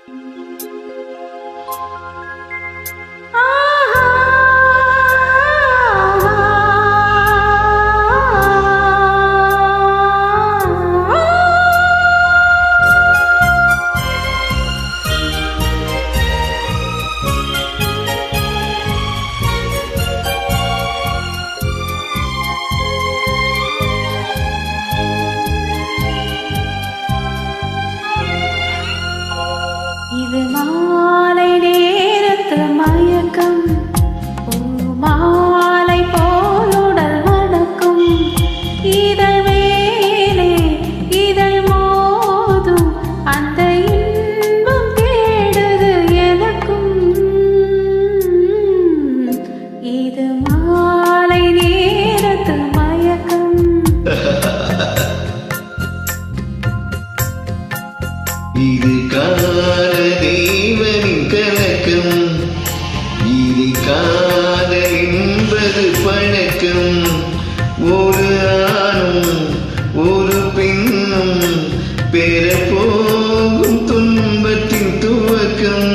இது மாலை நேரத்து மயக்கம், மாலை போலுடல் நடக்கும், இதழ் மேலே இதழ் மோதும் அந்த இன்பம் தேடுது எனக்கும். இது மாலை நேரத்து மயக்கம். இது காதலிவனின் கலக்கம், இது காதல் என்பது பழக்கம். ஒரு ஆணும் ஒரு பெண்ணும் பெற போகும் துன்பத்தின் துவக்கம்.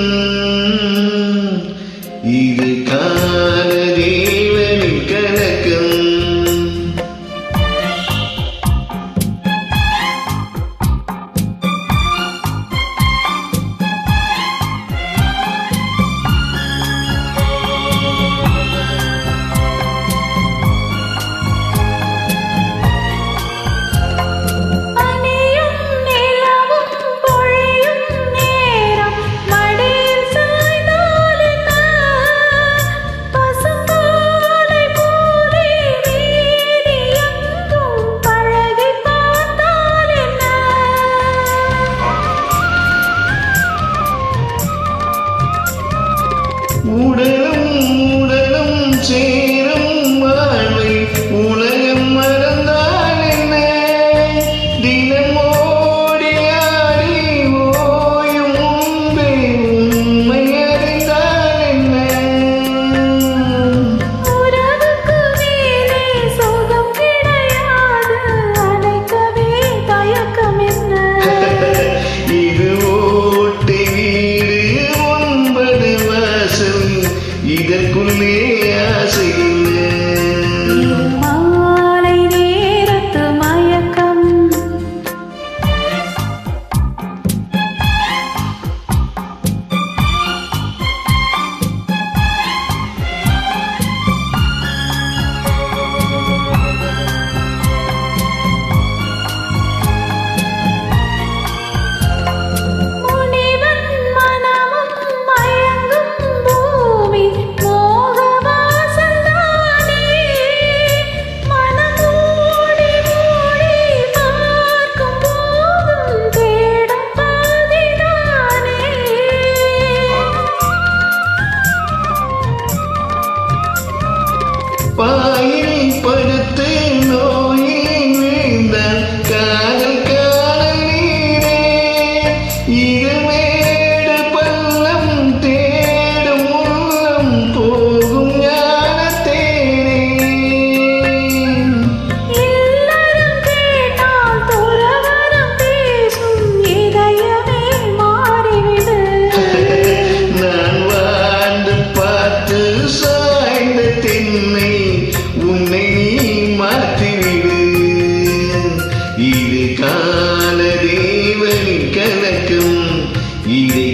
இது காதலிவனின் கலக்கம். உடலும் சேரும் வாழ்வை உலகம் மறந்தால் என்ன? தினம் ஓடி ஆடி ஓயும் முன்பே உண்மை அறிந்தால் என்ன? உறவுக்கு மேலே சுகம் கிடையாது, அழைக்கவே தயக்கம் என்ன? இது ஓட்டை வீடு 9 வாசல், இதற்குள்ளே ஆசை இல்லை. மாலை நேரத்து மயக்கம். பாயில் படுத்து நோயில் வீழ்ந்தால் காதல் காணல் நீரே. இது மேடு பள்ளம் தேடும் உள்ளம் போகும் ஞானத்தேனே. எல்லாரும் கேட்டால் துறவறம் பேசும் இதயமே மாறிவிடு. நான் வாழ்ந்து பார்த்து சாய்ந்த தென்னை உன்னை நீ மாற்றிவிடு. இது கால தேவனின் கலக்கம், இதை